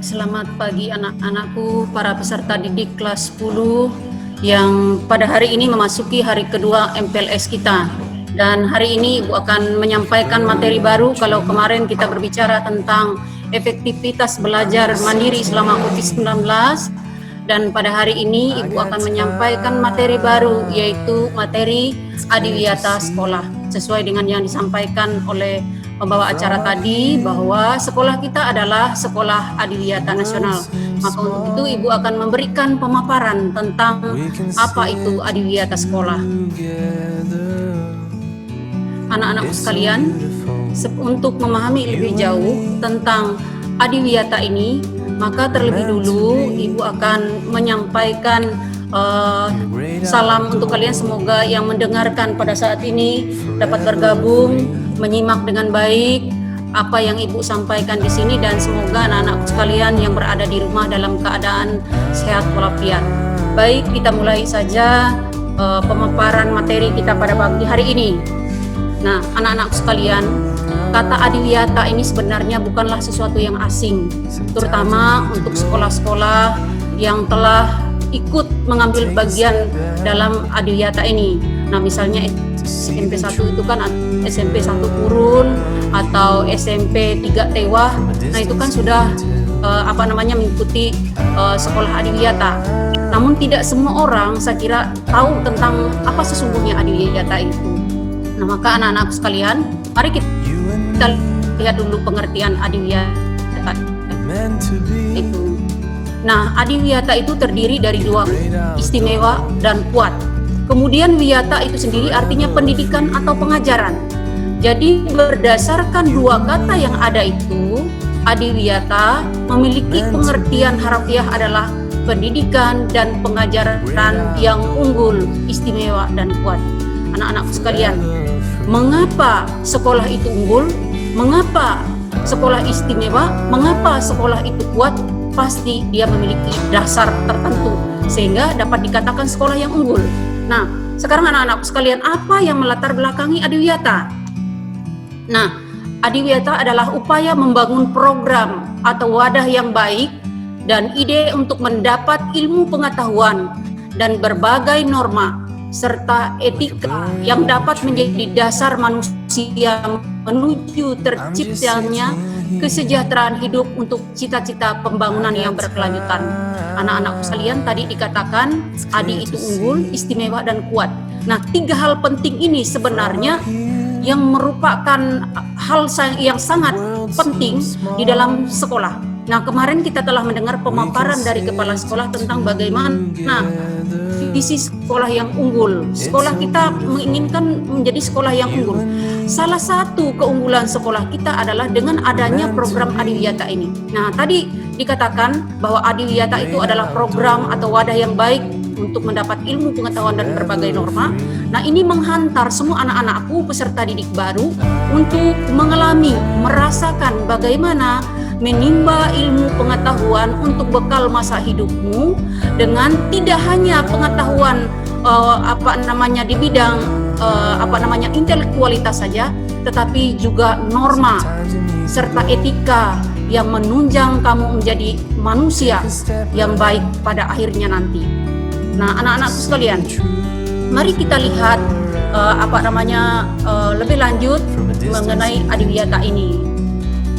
Selamat pagi anak-anakku, para peserta didik kelas 10 yang pada hari ini memasuki hari kedua MPLS kita. Dan hari ini Ibu akan menyampaikan materi baru. Kalau kemarin kita berbicara tentang efektivitas belajar mandiri selama COVID-19, dan pada hari ini Ibu akan menyampaikan materi baru, yaitu materi adiwiyata sekolah, sesuai dengan yang disampaikan oleh pembawa acara tadi, bahwa sekolah kita adalah sekolah adiwiyata nasional. Maka untuk itu Ibu akan memberikan pemaparan tentang apa itu adiwiyata sekolah. Anak-anakku sekalian, untuk memahami lebih jauh tentang adiwiyata ini, maka terlebih dulu Ibu akan menyampaikan salam untuk kalian. Semoga yang mendengarkan pada saat ini dapat bergabung, menyimak dengan baik apa yang Ibu sampaikan di sini, dan semoga anak-anak sekalian yang berada di rumah dalam keadaan sehat walafiat. Baik, kita mulai saja pemaparan materi kita pada pagi hari ini. Nah, anak-anak sekalian, kata adiwiyata ini sebenarnya bukanlah sesuatu yang asing, terutama untuk sekolah-sekolah yang telah ikut mengambil bagian dalam adiwiyata ini. Nah, misalnya SMP 1 itu kan SMP 1 Purun atau SMP 3 Tewah. Nah, itu kan sudah mengikuti sekolah adiwiyata. Namun tidak semua orang, saya kira, tahu tentang apa sesungguhnya adiwiyata itu. Nah, maka anak-anak sekalian, mari kita lihat dulu pengertian adiwiyata itu. Nah, adiwiyata itu terdiri dari dua, istimewa dan kuat. Kemudian wiyata itu sendiri artinya pendidikan atau pengajaran. Jadi berdasarkan dua kata yang ada itu, adiwiyata memiliki pengertian harafiah adalah pendidikan dan pengajaran yang unggul, istimewa dan kuat. Anak-anakku sekalian, mengapa sekolah itu unggul? Mengapa sekolah istimewa? Mengapa sekolah itu kuat? Pasti dia memiliki dasar tertentu sehingga dapat dikatakan sekolah yang unggul. Nah, sekarang anak-anak sekalian, apa yang melatar belakangi adiwiyata? Nah, adiwiyata adalah upaya membangun program atau wadah yang baik dan ide untuk mendapat ilmu pengetahuan dan berbagai norma serta etika yang dapat menjadi dasar manusia menuju terciptanya kesejahteraan hidup untuk cita-cita pembangunan yang berkelanjutan. Anak-anakku sekalian, tadi dikatakan adi itu unggul, istimewa dan kuat. Nah, tiga hal penting ini sebenarnya yang merupakan hal yang sangat penting di dalam sekolah. Nah, kemarin kita telah mendengar pemaparan dari kepala sekolah tentang bagaimana visi sekolah yang unggul. Sekolah kita menginginkan menjadi sekolah yang unggul. Salah satu keunggulan sekolah kita adalah dengan adanya program adiwiyata ini. Nah, tadi dikatakan bahwa adiwiyata itu adalah program atau wadah yang baik untuk mendapat ilmu pengetahuan dan berbagai norma. Nah, ini menghantar semua anak-anakku peserta didik baru untuk mengalami, merasakan bagaimana menimba ilmu pengetahuan untuk bekal masa hidupmu, dengan tidak hanya pengetahuan di bidang intelektualitas saja, tetapi juga norma serta etika yang menunjang kamu menjadi manusia yang baik pada akhirnya nanti. Nah, anak-anakku sekalian, mari kita lihat lebih lanjut mengenai adiwiyata ini.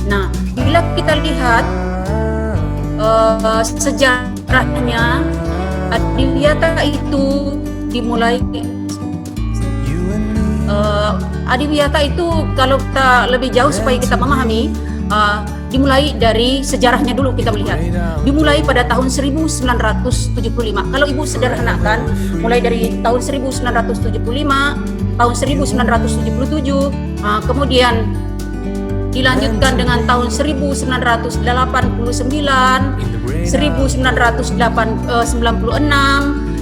Nah, bila kita lihat sejarahnya, adiwiyata itu dimulai. Adiwiyata itu kalau kita lebih jauh supaya kita memahami, dimulai dari sejarahnya dulu kita melihat. Dimulai pada tahun 1975. Kalau Ibu sederhanakan, mulai dari tahun 1975, tahun 1977, kemudian dilanjutkan dengan tahun 1989, 1996,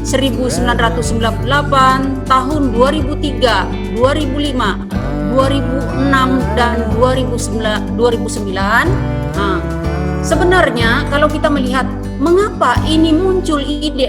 1998, tahun 2003, 2005, 2006 dan 2009. Nah, sebenarnya kalau kita melihat mengapa ini muncul ide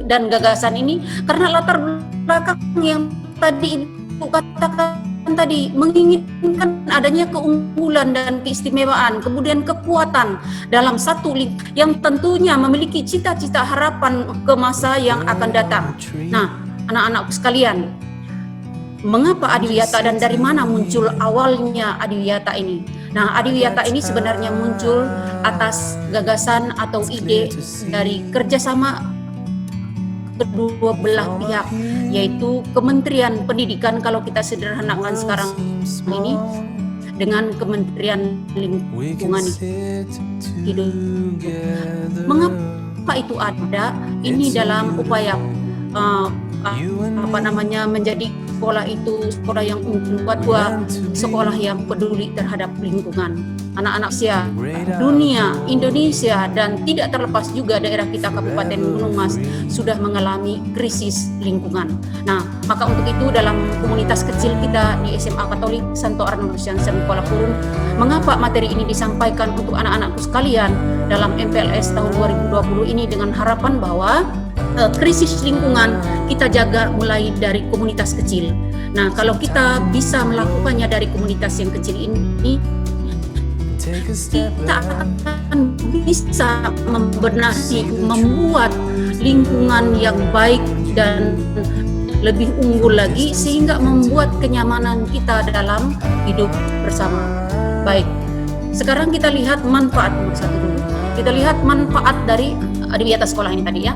dan gagasan ini, karena latar belakang yang tadi Ibu katakan tadi menginginkan adanya keunggulan dan keistimewaan, kemudian kekuatan dalam satu yang tentunya memiliki cita-cita harapan ke masa yang akan datang. Nah, anak-anakku sekalian, mengapa Adiwiyata dan dari mana muncul awalnya Adiwiyata ini? Nah, Adiwiyata ini sebenarnya muncul atas gagasan atau ide dari kerjasama kedua belah pihak, yaitu Kementerian Pendidikan kalau kita sederhanakan sekarang ini dengan Kementerian Lingkungan Hidup. Mengapa itu ada? Ini dalam upaya menjadi sekolah itu sekolah yang membuat sekolah yang peduli terhadap lingkungan. Anak-anak usia dunia, Indonesia, dan tidak terlepas juga daerah kita Kabupaten Gunung Mas sudah mengalami krisis lingkungan. Nah, maka untuk itu dalam komunitas kecil kita di SMA Katolik Santo Arnolus Jansen Kuala Kurun, mengapa materi ini disampaikan untuk anak-anakku sekalian dalam MPLS tahun 2020 ini dengan harapan bahwa krisis lingkungan kita jaga mulai dari komunitas kecil. Nah, kalau kita bisa melakukannya dari komunitas yang kecil ini, kita akan bisa membenahi, membuat lingkungan yang baik dan lebih unggul lagi, sehingga membuat kenyamanan kita dalam hidup bersama. Baik, sekarang kita lihat manfaat nomor satu dulu. Kita lihat manfaat dari Adiwiyata sekolah ini tadi ya.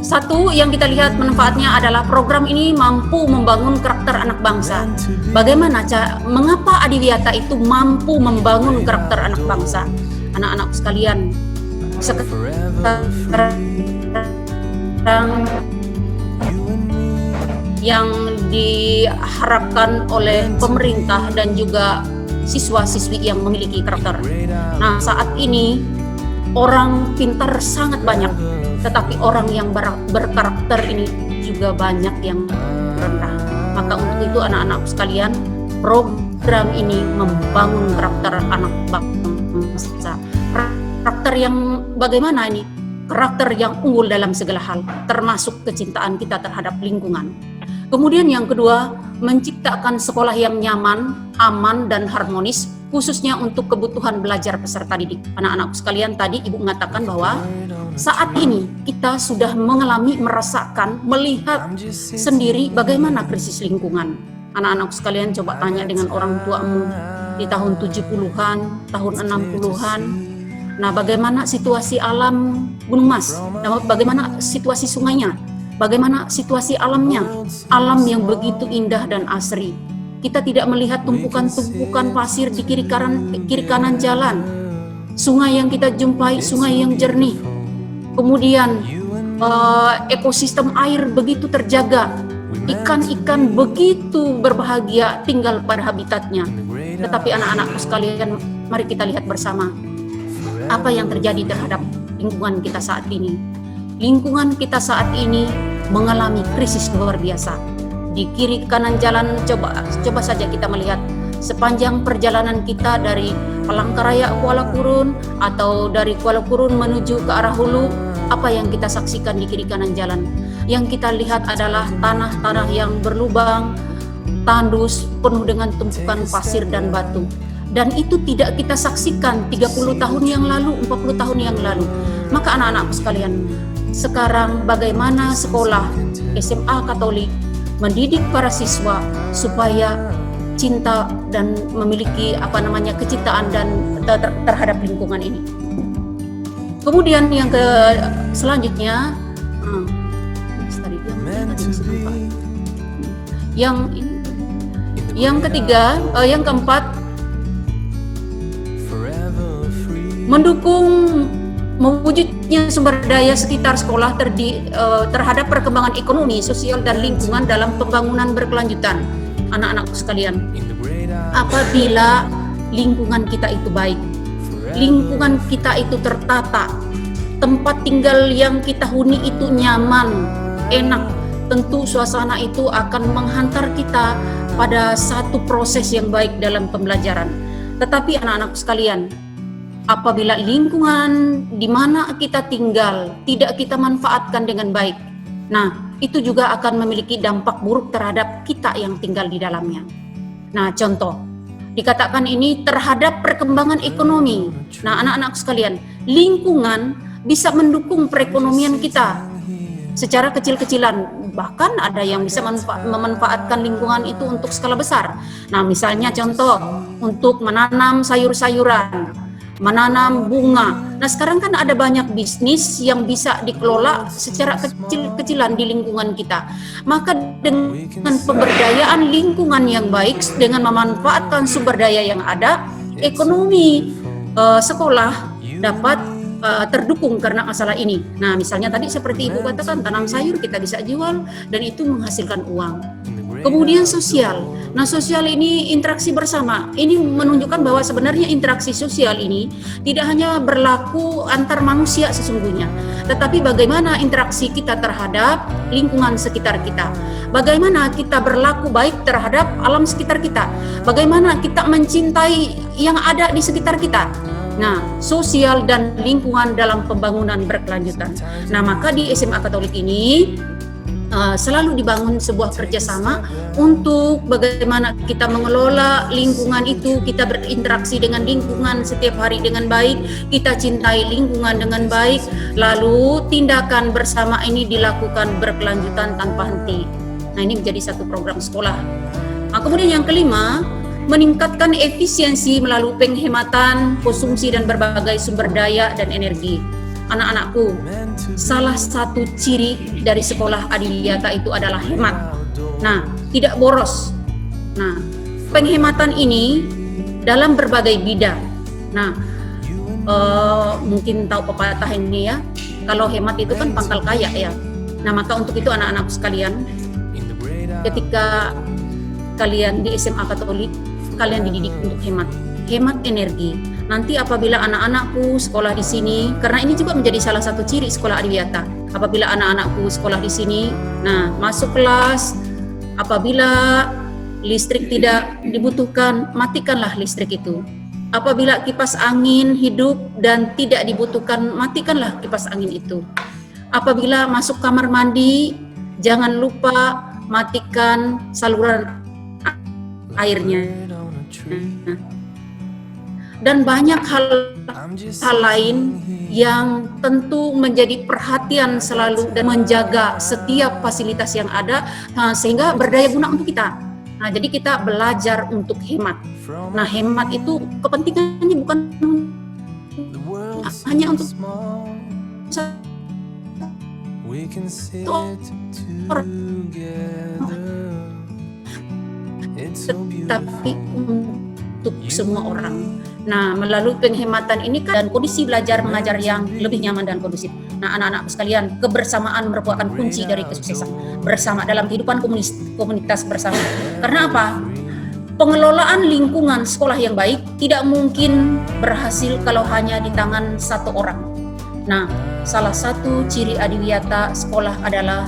Satu yang kita lihat manfaatnya adalah program ini mampu membangun karakter anak bangsa. Bagaimana mengapa Adiwiyata itu mampu membangun karakter anak bangsa? Anak-anak sekalian, sekarang yang diharapkan oleh pemerintah dan juga siswa-siswi yang memiliki karakter. Nah, saat ini orang pintar sangat banyak, tetapi orang yang berkarakter ini juga banyak yang rendah. Maka untuk itu anak-anak sekalian, program ini membangun karakter anak bangsa. Karakter yang bagaimana ini? Karakter yang unggul dalam segala hal, termasuk kecintaan kita terhadap lingkungan. Kemudian yang kedua, menciptakan sekolah yang nyaman, aman, dan harmonis, khususnya untuk kebutuhan belajar peserta didik. Anak-anak sekalian, tadi Ibu mengatakan bahwa saat ini kita sudah merasakan, melihat sendiri bagaimana krisis lingkungan. Anak-anak sekalian, coba tanya dengan orang tuamu di tahun 70-an, tahun 60-an. Nah, bagaimana situasi alam Gunung Mas? Bagaimana situasi sungainya? Bagaimana situasi alamnya? Alam yang begitu indah dan asri. Kita tidak melihat tumpukan-tumpukan pasir di kiri kanan jalan. Sungai yang kita jumpai, sungai yang jernih. Kemudian ekosistem air begitu terjaga. Ikan-ikan begitu berbahagia tinggal pada habitatnya. Tetapi anak-anakku sekalian, mari kita lihat bersama apa yang terjadi terhadap lingkungan kita saat ini. Lingkungan kita saat ini mengalami krisis luar biasa. Di kiri kanan jalan, coba saja kita melihat sepanjang perjalanan kita dari Palangkaraya Kuala Kurun atau dari Kuala Kurun menuju ke arah hulu, apa yang kita saksikan di kiri kanan jalan? Yang kita lihat adalah tanah-tanah yang berlubang, tandus, penuh dengan tumpukan pasir dan batu. Dan itu tidak kita saksikan 30 tahun yang lalu, 40 tahun yang lalu. Maka anak-anak sekalian, sekarang bagaimana sekolah SMA Katolik mendidik para siswa supaya cinta dan memiliki kecintaan dan terhadap lingkungan ini. Kemudian yang selanjutnya yang ketiga, yang keempat, mendukung mewujudnya sumber daya sekitar sekolah terhadap perkembangan ekonomi, sosial, dan lingkungan dalam pembangunan berkelanjutan. Anak-anak sekalian, apabila lingkungan kita itu baik, lingkungan kita itu tertata, tempat tinggal yang kita huni itu nyaman, enak, tentu suasana itu akan menghantar kita pada satu proses yang baik dalam pembelajaran. Tetapi anak-anak sekalian, apabila lingkungan di mana kita tinggal tidak kita manfaatkan dengan baik, nah itu juga akan memiliki dampak buruk terhadap kita yang tinggal di dalamnya. Nah, contoh, dikatakan ini terhadap perkembangan ekonomi. Nah, anak-anak sekalian, lingkungan bisa mendukung perekonomian kita secara kecil-kecilan. Bahkan ada yang bisa memanfaatkan lingkungan itu untuk skala besar. Nah, misalnya contoh, untuk menanam sayur-sayuran, menanam bunga. Nah, sekarang kan ada banyak bisnis yang bisa dikelola secara kecil-kecilan di lingkungan kita. Maka dengan pemberdayaan lingkungan yang baik, dengan memanfaatkan sumber daya yang ada, ekonomi sekolah dapat terdukung karena masalah ini. Nah, misalnya tadi seperti Ibu katakan, tanam sayur kita bisa jual dan itu menghasilkan uang. Kemudian sosial. Nah, sosial ini interaksi bersama. Ini menunjukkan bahwa sebenarnya interaksi sosial ini tidak hanya berlaku antar manusia sesungguhnya, tetapi bagaimana interaksi kita terhadap lingkungan sekitar kita. Bagaimana kita berlaku baik terhadap alam sekitar kita. Bagaimana kita mencintai yang ada di sekitar kita. Nah, sosial dan lingkungan dalam pembangunan berkelanjutan. Nah, maka di SMA Katolik ini selalu dibangun sebuah kerjasama untuk bagaimana kita mengelola lingkungan itu, kita berinteraksi dengan lingkungan setiap hari dengan baik, kita cintai lingkungan dengan baik, lalu tindakan bersama ini dilakukan berkelanjutan tanpa henti. Nah, ini menjadi satu program sekolah. Nah, kemudian yang kelima, meningkatkan efisiensi melalui penghematan, konsumsi dan berbagai sumber daya dan energi. Anak-anakku, salah satu ciri dari sekolah adiwiyata itu adalah hemat. Nah, tidak boros. Nah, penghematan ini dalam berbagai bidang. Nah, mungkin tahu pepatah ini ya, kalau hemat itu kan pangkal kaya ya. Nah, maka untuk itu anak-anak sekalian, ketika kalian di SMA Katolik, kalian dididik untuk hemat energi. Nanti apabila anak-anakku sekolah di sini, karena ini juga menjadi salah satu ciri sekolah adiwiyata. Apabila anak-anakku sekolah di sini, nah masuk kelas, apabila listrik tidak dibutuhkan, matikanlah listrik itu. Apabila kipas angin hidup dan tidak dibutuhkan, matikanlah kipas angin itu. Apabila masuk kamar mandi, jangan lupa matikan saluran airnya. Dan banyak hal lain yang tentu menjadi perhatian selalu dan menjaga setiap fasilitas yang ada, sehingga berdaya guna untuk kita. Nah, jadi kita belajar untuk hemat. Nah, hemat itu kepentingannya bukan hanya untuk tetapi untuk semua orang. Nah, melalui penghematan ini kan dan kondisi belajar mengajar yang lebih nyaman dan kondusif. Nah, anak-anak sekalian, kebersamaan merupakan kunci dari kesuksesan bersama dalam kehidupan komunitas bersama. Karena apa? Pengelolaan lingkungan sekolah yang baik tidak mungkin berhasil kalau hanya di tangan satu orang. Nah, salah satu ciri adiwiyata sekolah adalah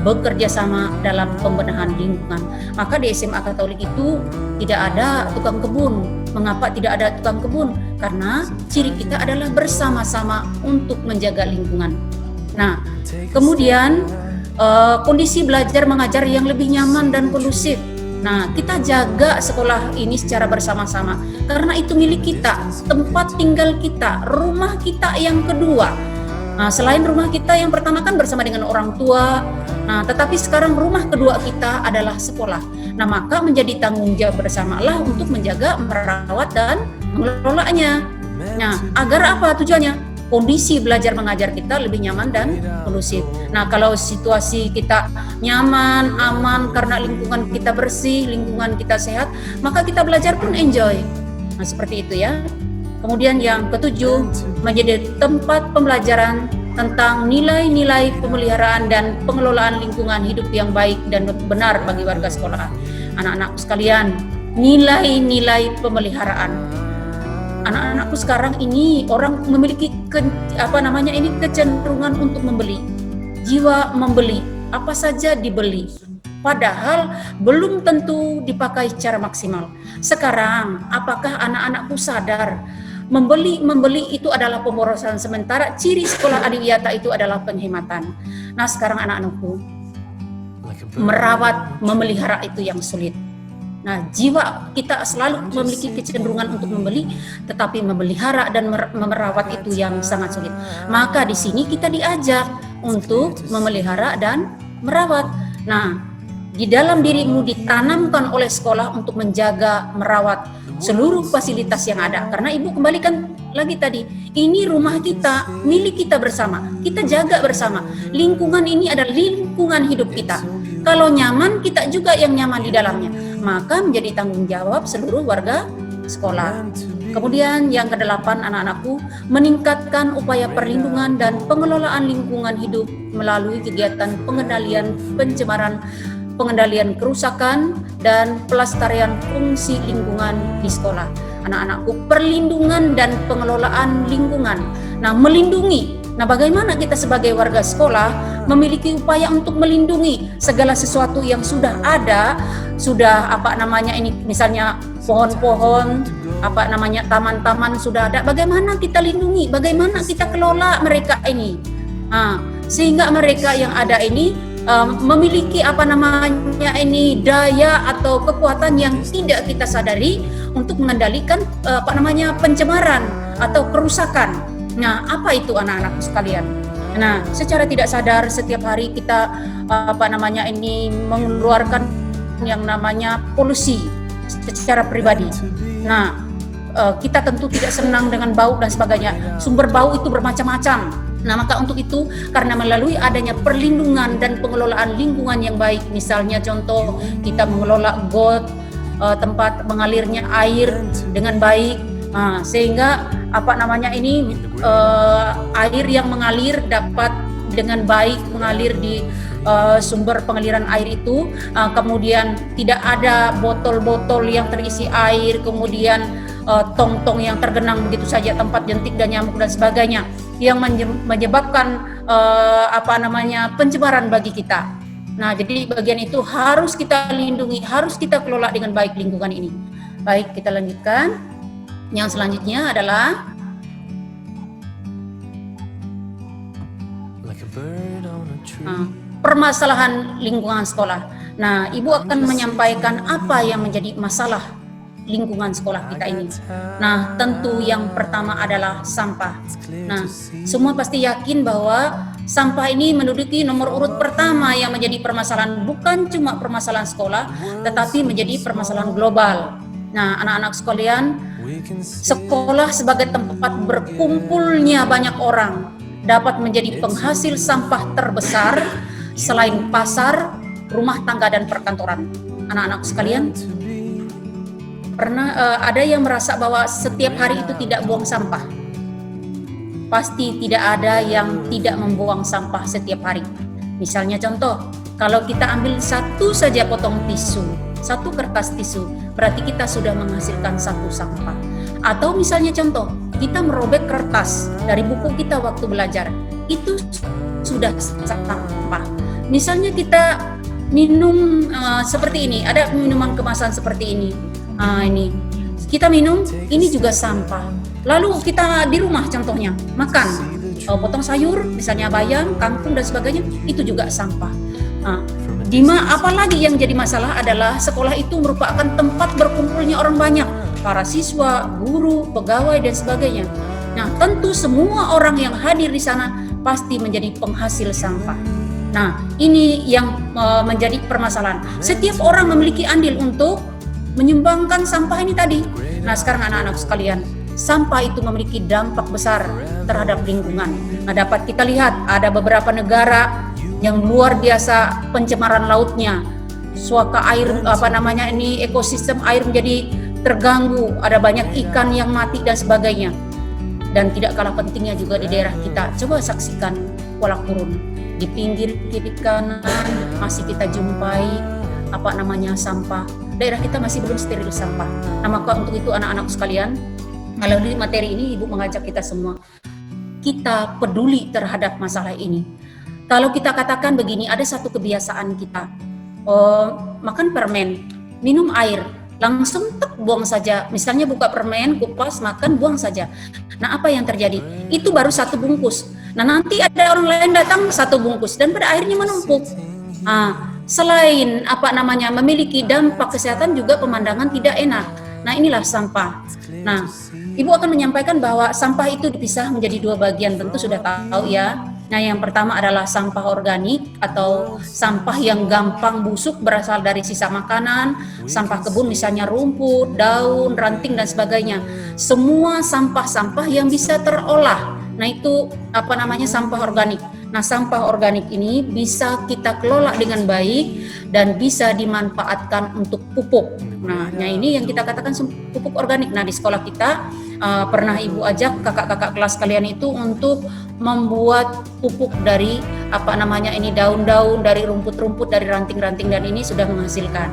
bekerja sama dalam pembenahan lingkungan. Maka di SMA Katolik itu tidak ada tukang kebun. Mengapa tidak ada tukang kebun? Karena ciri kita adalah bersama-sama untuk menjaga lingkungan. Nah, kemudian kondisi belajar mengajar yang lebih nyaman dan kondusif. Nah, kita jaga sekolah ini secara bersama-sama karena itu milik kita, tempat tinggal kita, rumah kita yang kedua. Nah, selain rumah kita yang pertama kan bersama dengan orang tua, nah tetapi sekarang rumah kedua kita adalah sekolah. Nah, maka menjadi tanggung jawab bersamalah untuk menjaga, merawat dan mengelolanya. Nah, agar apa tujuannya? Kondisi belajar mengajar kita lebih nyaman dan kondusif. Nah, kalau situasi kita nyaman, aman karena lingkungan kita bersih, lingkungan kita sehat, maka kita belajar pun enjoy. Nah, seperti itu ya. Kemudian yang ketujuh, menjadi tempat pembelajaran tentang nilai-nilai pemeliharaan dan pengelolaan lingkungan hidup yang baik dan benar bagi warga sekolah. Anak-anakku sekalian, nilai-nilai pemeliharaan. Anak-anakku sekarang ini orang memiliki kecenderungan untuk membeli. Jiwa membeli, apa saja dibeli. Padahal belum tentu dipakai secara maksimal. Sekarang, apakah anak-anakku sadar membeli itu adalah pemborosan, sementara ciri sekolah adiwiyata itu adalah penghematan. Nah, sekarang anak-anakku merawat, memelihara itu yang sulit. Nah, jiwa kita selalu memiliki kecenderungan untuk membeli, tetapi memelihara dan merawat itu yang sangat sulit. Maka di sini kita diajak untuk memelihara dan merawat. Nah, di dalam dirimu ditanamkan oleh sekolah untuk menjaga, merawat seluruh fasilitas yang ada. Karena Ibu kembalikan lagi tadi, ini rumah kita, milik kita bersama. Kita jaga bersama. Lingkungan ini adalah lingkungan hidup kita. Kalau nyaman, kita juga yang nyaman di dalamnya. Maka menjadi tanggung jawab seluruh warga sekolah. Kemudian yang kedelapan, anak-anakku, meningkatkan upaya perlindungan dan pengelolaan lingkungan hidup melalui kegiatan pengendalian pencemaran, pengendalian kerusakan, dan pelestarian fungsi lingkungan di sekolah. Anak-anakku, perlindungan dan pengelolaan lingkungan. Nah, melindungi. Nah, bagaimana kita sebagai warga sekolah memiliki upaya untuk melindungi segala sesuatu yang sudah ada, sudah ini misalnya pohon-pohon, taman-taman sudah ada. Bagaimana kita lindungi? Bagaimana kita kelola mereka ini? Sehingga mereka yang ada ini memiliki daya atau kekuatan yang tidak kita sadari untuk mengendalikan pencemaran atau kerusakan. Nah, apa itu anak-anak sekalian? Nah, secara tidak sadar setiap hari kita mengeluarkan yang namanya polusi secara pribadi. Nah, kita tentu tidak senang dengan bau dan sebagainya. Sumber bau itu bermacam-macam. Nah, maka untuk itu, karena melalui adanya perlindungan dan pengelolaan lingkungan yang baik, misalnya contoh kita mengelola got, tempat mengalirnya air dengan baik, sehingga air yang mengalir dapat dengan baik mengalir di sumber pengaliran air itu, kemudian tidak ada botol-botol yang terisi air, kemudian tong-tong yang tergenang begitu saja, tempat jentik dan nyamuk dan sebagainya yang menyebabkan pencemaran bagi kita. Nah, jadi bagian itu harus kita lindungi, harus kita kelola dengan baik lingkungan ini. Baik, kita lanjutkan. Yang selanjutnya adalah permasalahan lingkungan sekolah. Nah, Ibu akan menyampaikan apa yang menjadi masalah lingkungan sekolah kita ini. Nah, tentu yang pertama adalah sampah. Nah, semua pasti yakin bahwa sampah ini menduduki nomor urut pertama yang menjadi permasalahan, bukan cuma permasalahan sekolah, tetapi menjadi permasalahan global. Nah, anak-anak sekalian, sekolah sebagai tempat berkumpulnya banyak orang dapat menjadi penghasil sampah terbesar selain pasar, rumah tangga, dan perkantoran. Anak-anak sekalian, pernah ada yang merasa bahwa setiap hari itu tidak buang sampah? Pasti tidak ada yang tidak membuang sampah setiap hari. Misalnya contoh, kalau kita ambil satu saja potong tisu, satu kertas tisu, berarti kita sudah menghasilkan satu sampah. Atau misalnya contoh, kita merobek kertas dari buku kita waktu belajar, itu sudah sampah. Misalnya kita minum seperti ini, ada minuman kemasan seperti ini, ini kita minum, ini juga sampah. Lalu kita di rumah contohnya makan, potong sayur, misalnya bayam, kangkung dan sebagainya, itu juga sampah. Apalagi yang jadi masalah adalah sekolah itu merupakan tempat berkumpulnya orang banyak, para siswa, guru, pegawai dan sebagainya. Nah, tentu semua orang yang hadir di sana pasti menjadi penghasil sampah. Nah, ini yang menjadi permasalahan. Setiap orang memiliki andil untuk menyumbangkan sampah ini tadi. Nah, sekarang anak-anak sekalian, sampah itu memiliki dampak besar terhadap lingkungan. Nah, dapat kita lihat ada beberapa negara yang luar biasa pencemaran lautnya. Suaka air ekosistem air menjadi terganggu, ada banyak ikan yang mati dan sebagainya. Dan tidak kalah pentingnya juga di daerah kita. Coba saksikan Kuala Kurun. Di pinggir kiri kanan masih kita jumpai sampah. Daerah kita masih belum steril sampah. Nah, maka untuk itu anak-anak sekalian, melalui materi ini Ibu mengajak kita semua, kita peduli terhadap masalah ini. Kalau kita katakan begini, ada satu kebiasaan kita, makan permen, minum air, langsung buang saja. Misalnya buka permen, kupas, makan, buang saja. Nah, apa yang terjadi? Itu baru satu bungkus. Nah, nanti ada orang lain datang satu bungkus dan pada akhirnya menumpuk. selain memiliki dampak kesehatan juga pemandangan tidak enak. Nah, inilah sampah. Nah, Ibu akan menyampaikan bahwa sampah itu dipisah menjadi dua bagian, tentu sudah tahu ya. Nah, yang pertama adalah sampah organik atau sampah yang gampang busuk berasal dari sisa makanan, sampah kebun misalnya rumput, daun, ranting dan sebagainya. Semua sampah-sampah yang bisa terolah. Nah, itu sampah organik. Nah, sampah organik ini bisa kita kelola dengan baik dan bisa dimanfaatkan untuk pupuk. Nah, ini yang kita katakan pupuk organik. Nah, di sekolah kita pernah Ibu ajak kakak-kakak kelas kalian itu untuk membuat pupuk dari daun-daun, dari rumput-rumput, dari ranting-ranting, dan ini sudah menghasilkan.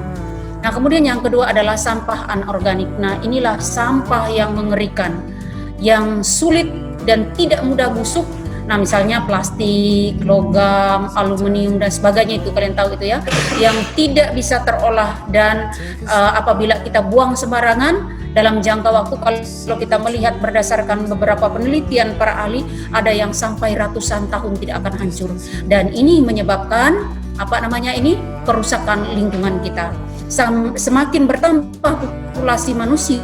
Nah, kemudian yang kedua adalah sampah anorganik. Nah, inilah sampah yang mengerikan, yang sulit dan tidak mudah busuk. Nah, misalnya plastik, logam, aluminium dan sebagainya, itu kalian tahu itu ya, yang tidak bisa terolah dan apabila kita buang sembarangan dalam jangka waktu, kalau kita melihat berdasarkan beberapa penelitian para ahli, ada yang sampai ratusan tahun tidak akan hancur, dan ini menyebabkan kerusakan lingkungan kita. Semakin bertambah populasi manusia,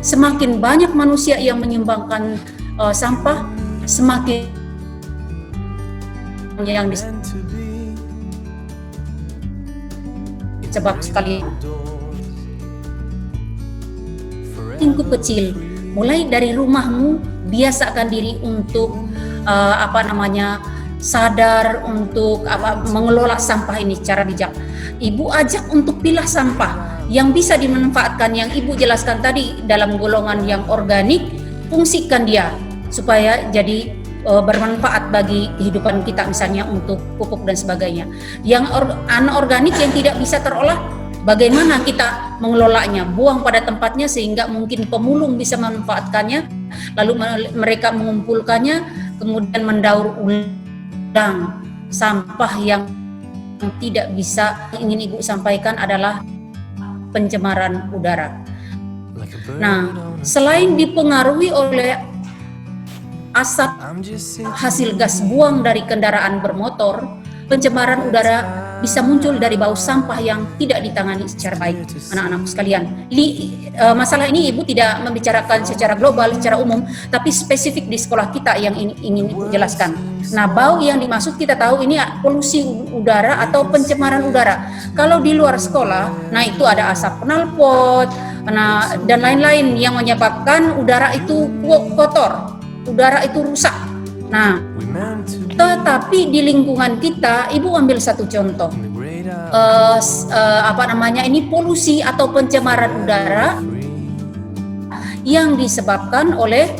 semakin banyak manusia yang menyumbangkan sampah, semakin yang sebab sekali lingkup kecil, mulai dari rumahmu, biasakan diri untuk sadar untuk mengelola sampah ini secara bijak. Ibu ajak untuk pilah sampah yang bisa dimanfaatkan, yang Ibu jelaskan tadi dalam golongan yang organik, fungsikan dia supaya jadi bermanfaat bagi kehidupan kita, misalnya untuk pupuk dan sebagainya. Yang anorganik yang tidak bisa terolah, bagaimana kita mengelolanya? Buang pada tempatnya sehingga mungkin pemulung bisa memanfaatkannya, lalu mereka mengumpulkannya, kemudian mendaur ulang. Sampah yang tidak bisa ingin Ibu sampaikan adalah pencemaran udara. Nah, selain dipengaruhi oleh asap hasil gas buang dari kendaraan bermotor, pencemaran udara bisa muncul dari bau sampah yang tidak ditangani secara baik. Anak-anakku sekalian, masalah ini Ibu tidak membicarakan secara global, secara umum, tapi spesifik di sekolah kita yang ingin Ibu jelaskan. Nah, bau yang dimaksud kita tahu ini polusi udara atau pencemaran udara. Kalau di luar sekolah, nah itu ada asap knalpot, dan lain-lain yang menyebabkan udara itu kotor, udara itu rusak. Nah, tetapi di lingkungan kita, Ibu ambil satu contoh, ini polusi atau pencemaran udara yang disebabkan oleh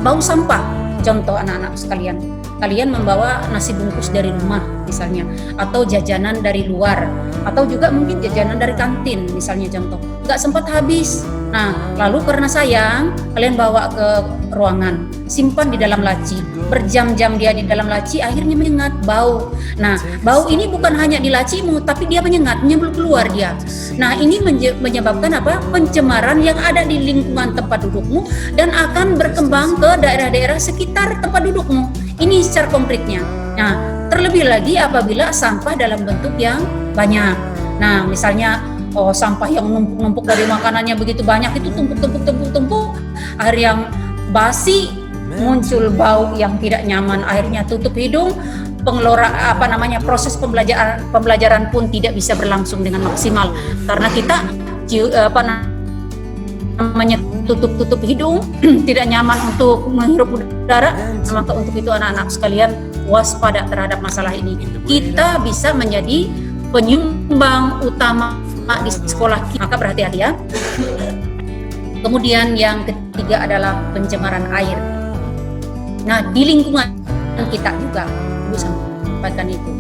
bau sampah. Contoh anak-anak sekalian, kalian membawa nasi bungkus dari rumah misalnya, atau jajanan dari luar, atau juga mungkin jajanan dari kantin misalnya, contoh, nggak sempat habis. Nah, lalu karena sayang, kalian bawa ke ruangan, simpan di dalam laci, berjam-jam dia di dalam laci, akhirnya menyengat, bau. Nah, bau ini bukan hanya di lacimu, tapi dia menyengat, menyembul keluar dia. Nah, ini menyebabkan pencemaran yang ada di lingkungan tempat dudukmu dan akan berkembang ke daerah-daerah sekitar tempat dudukmu. Ini secara konkretnya. Nah, terlebih lagi apabila sampah dalam bentuk yang banyak. Nah, misalnya sampah yang numpuk dari makanannya begitu banyak, itu tumpuk, air yang basi, muncul bau yang tidak nyaman, akhirnya tutup hidung, proses pembelajaran pun tidak bisa berlangsung dengan maksimal karena kita tutup hidung, tidak nyaman untuk menghirup udara. Maka untuk itu anak-anak sekalian, waspada terhadap masalah ini. Kita bisa menjadi penyumbang utama di sekolah kita, maka berhati-hati ya. Kemudian yang ketiga adalah pencemaran air. Nah, di lingkungan kita juga, Ibu sampaikan itu.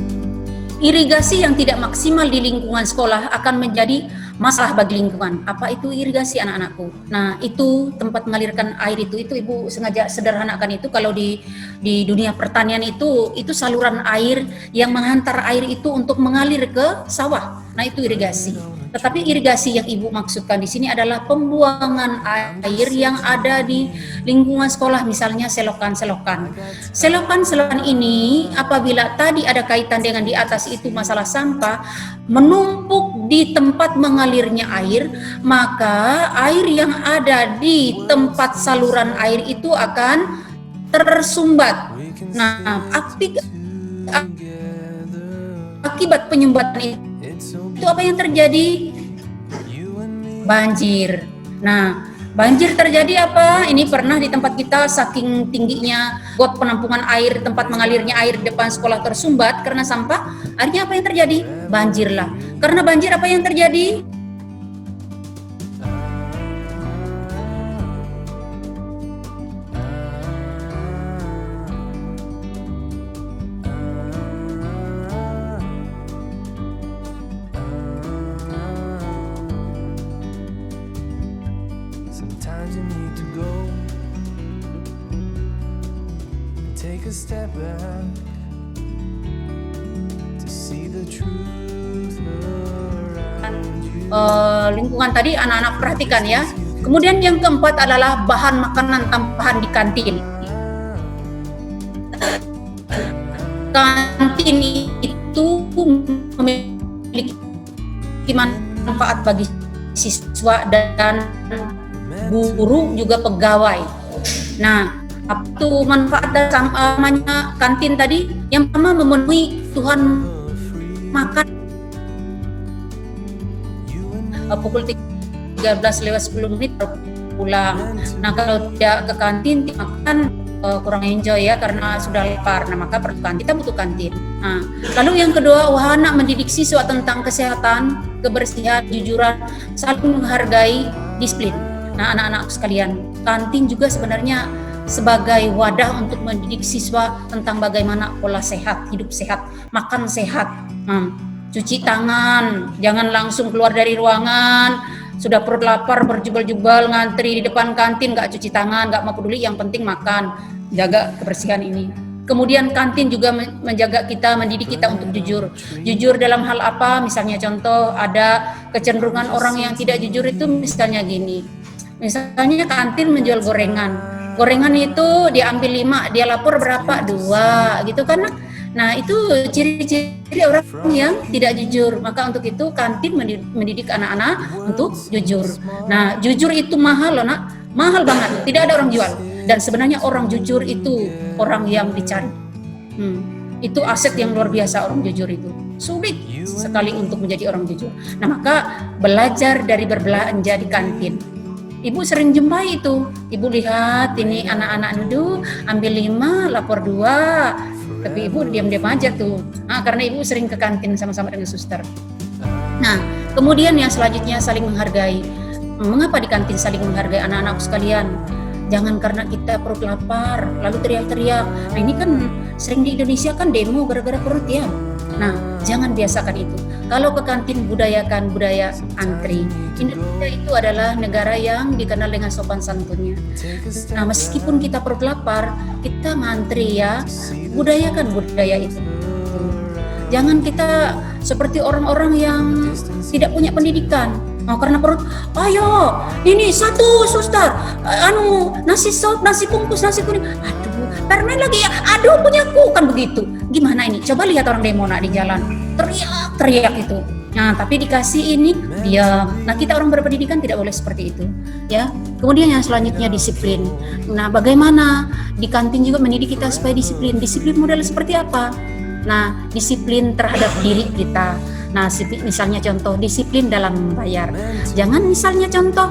Irigasi yang tidak maksimal di lingkungan sekolah akan menjadi masalah bagi lingkungan. Apa itu irigasi, anak-anakku? Nah, itu tempat mengalirkan air itu Ibu sengaja sederhanakan itu. Kalau di dunia pertanian itu saluran air yang menghantar air itu untuk mengalir ke sawah. Nah, itu irigasi. Tetapi irigasi yang Ibu maksudkan di sini adalah pembuangan air yang ada di lingkungan sekolah, misalnya selokan-selokan. Selokan-selokan ini apabila tadi ada kaitan dengan di atas itu masalah sampah, menumpuk di tempat mengalirnya air, maka air yang ada di tempat saluran air itu akan tersumbat. Nah, akibat penyumbatan itu apa yang terjadi? Banjir. Nah, banjir terjadi apa? Ini pernah di tempat kita saking tingginya got penampungan air, tempat mengalirnya air di depan sekolah tersumbat karena sampah. Akhirnya apa yang terjadi? Banjirlah. Karena banjir apa yang terjadi? Sometimes you need to go and take a step back to see the truth around you. Lingkungan tadi anak-anak perhatikan ya. Kemudian yang keempat adalah bahan makanan tambahan di kantin. Kantin itu memiliki manfaat bagi siswa dan guru juga pegawai. Nah, apa itu manfaat dari kantin tadi? Yang pertama memenuhi Tuhan makan pukul 13:10 pulang. Nah, kalau tidak ke kantin makan kurang enjoy ya karena sudah lapar. Nah, maka kita butuh kantin. Nah, lalu yang kedua, wahana mendidik siswa tentang kesehatan, kebersihan, jujuran, saling menghargai, disiplin. Nah, anak-anak sekalian, kantin juga sebenarnya sebagai wadah untuk mendidik siswa tentang bagaimana pola sehat, hidup sehat, makan sehat, cuci tangan, jangan langsung keluar dari ruangan, sudah perut lapar, berjubel-jubel, ngantri di depan kantin, nggak cuci tangan, nggak mau peduli, yang penting makan, jaga kebersihan ini. Kemudian kantin juga menjaga kita, mendidik kita untuk jujur. Jujur dalam hal apa? Misalnya contoh, ada kecenderungan orang yang tidak jujur itu misalnya gini. Misalnya kantin menjual gorengan. Gorengan itu diambil 5, dia lapor berapa? 2, gitu kan. Nah, itu ciri-ciri orang yang tidak jujur. Maka untuk itu kantin mendidik anak-anak untuk jujur. Nah, jujur itu mahal loh, Nak. Mahal banget, tidak ada orang jual. Dan sebenarnya orang jujur itu orang yang dicari. Itu aset yang luar biasa, orang jujur itu. Sulit sekali untuk menjadi orang jujur. Nah, maka belajar dari berbelanja di kantin. Ibu sering jumpai itu. Ibu lihat ini anak-anak itu ambil 5, lapor 2. Tapi ibu diam-diam aja tuh. Karena ibu sering ke kantin sama-sama dengan suster. Nah, kemudian yang selanjutnya saling menghargai. Mengapa di kantin saling menghargai anak-anak sekalian? Jangan karena kita perut lapar lalu teriak-teriak. Nah, ini kan sering di Indonesia kan demo gara-gara perut ya. Nah, jangan biasakan itu. Kalau ke kantin budayakan budaya antri. Indonesia itu adalah negara yang dikenal dengan sopan santunnya. Nah, meskipun kita perut lapar, kita ngantri ya. Budayakan budaya itu. Jangan kita seperti orang-orang yang tidak punya pendidikan. Karena perut, ayo, ini satu suster, nasi sop, nasi bungkus, nasi kuning, aduh, permen lagi ya, aduh punyaku, kan begitu. Gimana ini? Coba lihat orang demo di jalan, teriak-teriak itu. Nah, tapi dikasih ini, diam. Nah, kita orang berpendidikan tidak boleh seperti itu, ya. Kemudian yang selanjutnya disiplin. Nah, bagaimana di kantin juga mendidik kita supaya disiplin. Disiplin model seperti apa? Nah, disiplin terhadap diri kita. Nah, misalnya contoh disiplin dalam membayar. Jangan misalnya contoh,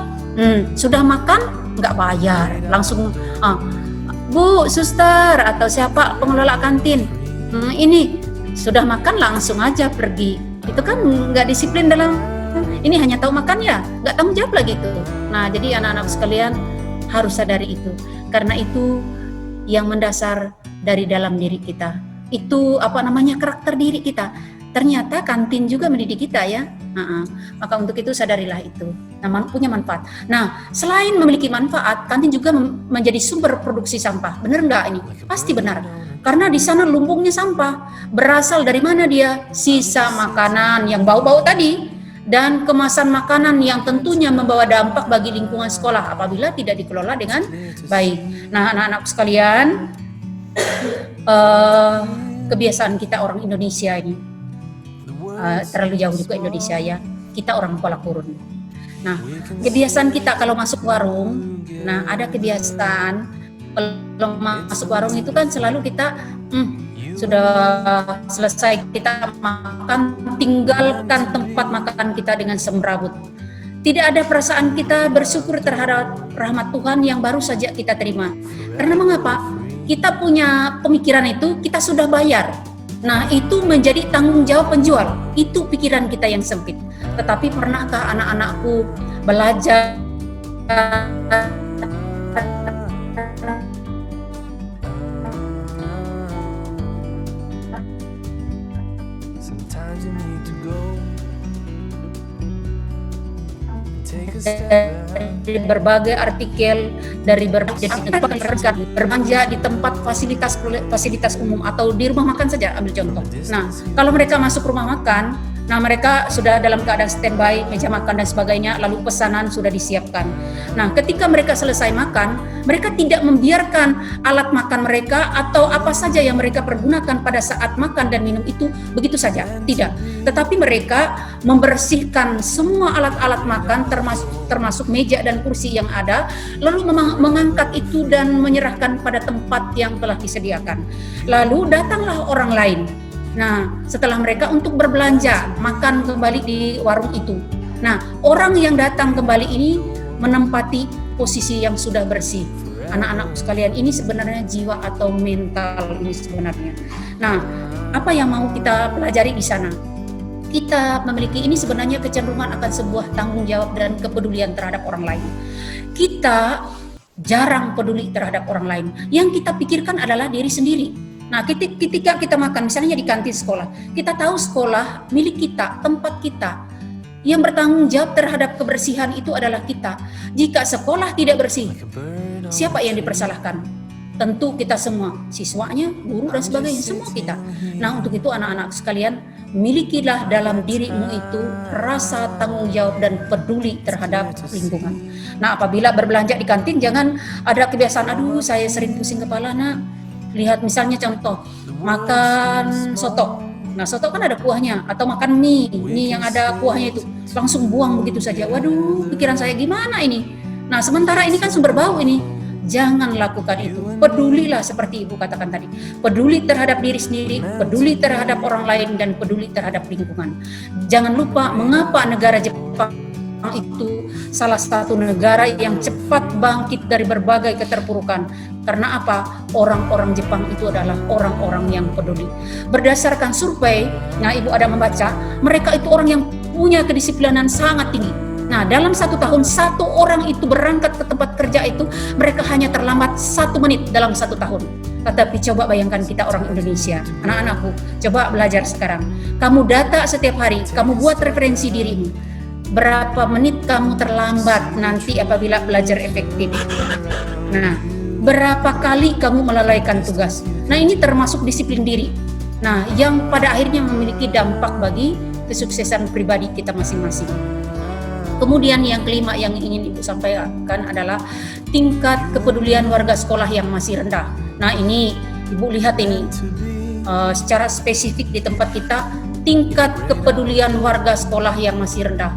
sudah makan nggak bayar, langsung Bu, suster atau siapa pengelola kantin, ini sudah makan langsung aja pergi. Itu kan nggak disiplin dalam, ini hanya tahu makan ya, nggak tanggung jawab lagi itu. Nah, jadi anak-anak sekalian harus sadari itu, karena itu yang mendasar dari dalam diri kita. Itu karakter diri kita. Ternyata kantin juga mendidik kita ya. Maka untuk itu sadarilah itu. Nah, punya manfaat. Nah, selain memiliki manfaat, kantin juga menjadi sumber produksi sampah. Benar nggak ini? Pasti benar. Karena di sana lumbungnya sampah. Berasal dari mana dia? Sisa makanan yang bau-bau tadi. dan kemasan makanan yang tentunya membawa dampak bagi lingkungan sekolah apabila tidak dikelola dengan baik. Nah, anak-anak sekalian, kebiasaan kita orang Indonesia ini terlalu jauh juga Indonesia ya. Kita orang Kuala Kurun. Nah, kebiasaan kita kalau masuk warung, nah ada kebiasaan kalau masuk warung itu kan selalu kita sudah selesai kita makan, tinggalkan tempat makan kita dengan semrawut. Tidak ada perasaan kita bersyukur terhadap rahmat Tuhan yang baru saja kita terima. Karena mengapa? Kita punya pemikiran itu, kita sudah bayar. Nah, itu menjadi tanggung jawab penjual. Itu pikiran kita yang sempit. Tetapi pernahkah anak-anakku belajar Sometimes you need to go. Take a step back. dari berbagai artikel, dari berbagai berbelanja di tempat fasilitas umum atau di rumah makan saja, ambil contoh. Nah, kalau mereka masuk rumah makan, nah mereka sudah dalam keadaan standby, meja makan dan sebagainya, lalu pesanan sudah disiapkan. Nah, ketika mereka selesai makan, mereka tidak membiarkan alat makan mereka atau apa saja yang mereka pergunakan pada saat makan dan minum itu begitu saja, tidak. Tetapi mereka membersihkan semua alat-alat makan termasuk meja dan kursi yang ada, lalu mengangkat itu dan menyerahkan pada tempat yang telah disediakan. Lalu datanglah orang lain. Nah, setelah mereka untuk berbelanja, makan kembali di warung itu. Nah, orang yang datang kembali ini menempati posisi yang sudah bersih. Anak-anak sekalian, ini sebenarnya jiwa atau mental ini sebenarnya. Nah, apa yang mau kita pelajari di sana? Kita memiliki ini sebenarnya kecenderungan akan sebuah tanggung jawab dan kepedulian terhadap orang lain. Kita jarang peduli terhadap orang lain. Yang kita pikirkan adalah diri sendiri. Nah, ketika kita makan, misalnya di kantin sekolah, kita tahu sekolah milik kita, tempat kita. Yang bertanggung jawab terhadap kebersihan itu adalah kita. Jika sekolah tidak bersih, siapa yang dipersalahkan? Tentu kita semua, siswanya, guru dan sebagainya, semua kita. Nah, untuk itu anak-anak sekalian, milikilah dalam dirimu itu rasa tanggung jawab dan peduli terhadap lingkungan. Nah, apabila berbelanja di kantin, jangan ada kebiasaan, aduh saya sering pusing kepala nak. Lihat misalnya contoh, makan soto. Nah, soto kan ada kuahnya, atau makan mie yang ada kuahnya itu, langsung buang begitu saja. Waduh, pikiran saya gimana ini? Nah, sementara ini kan sumber bau ini. Jangan lakukan itu. Pedulilah seperti Ibu katakan tadi. Peduli terhadap diri sendiri, peduli terhadap orang lain, dan peduli terhadap lingkungan. Jangan lupa mengapa negara Jepang itu salah satu negara yang cepat bangkit dari berbagai keterpurukan. Karena apa? Orang-orang Jepang itu adalah orang-orang yang peduli. Berdasarkan survei, nah Ibu ada membaca, mereka itu orang yang punya kedisiplinan sangat tinggi. Nah, dalam 1 tahun, 1 orang itu berangkat ke tempat kerja itu, mereka hanya terlambat 1 menit dalam 1 tahun. Tetapi coba bayangkan kita orang Indonesia, anak-anakku, coba belajar sekarang. Kamu data setiap hari, kamu buat referensi dirimu. Berapa menit kamu terlambat nanti apabila belajar efektif. Nah, berapa kali kamu melalaikan tugas. Nah, ini termasuk disiplin diri. Nah, yang pada akhirnya memiliki dampak bagi kesuksesan pribadi kita masing-masing. Kemudian yang kelima yang ingin Ibu sampaikan adalah tingkat kepedulian warga sekolah yang masih rendah. Nah, ini Ibu lihat ini secara spesifik di tempat kita, tingkat kepedulian warga sekolah yang masih rendah.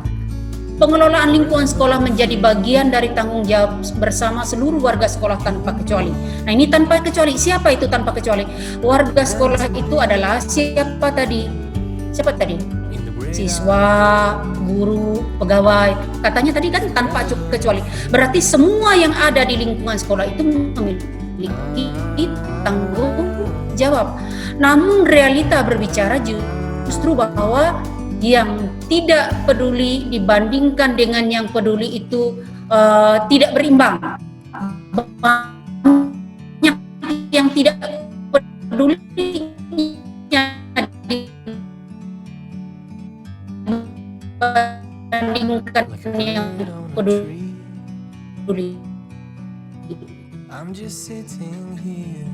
Pengelolaan lingkungan sekolah menjadi bagian dari tanggung jawab bersama seluruh warga sekolah tanpa kecuali. Nah, ini tanpa kecuali. Siapa itu tanpa kecuali? Warga sekolah itu adalah siapa tadi? Siapa tadi? Siswa, guru, pegawai. Katanya tadi kan tanpa kecuali. Berarti semua yang ada di lingkungan sekolah itu memiliki tanggung jawab. Namun realita berbicara justru bahwa yang tidak peduli dibandingkan dengan yang peduli itu tidak berimbang. Banyak yang tidak peduli dibandingkan yang peduli. I'm just sitting here.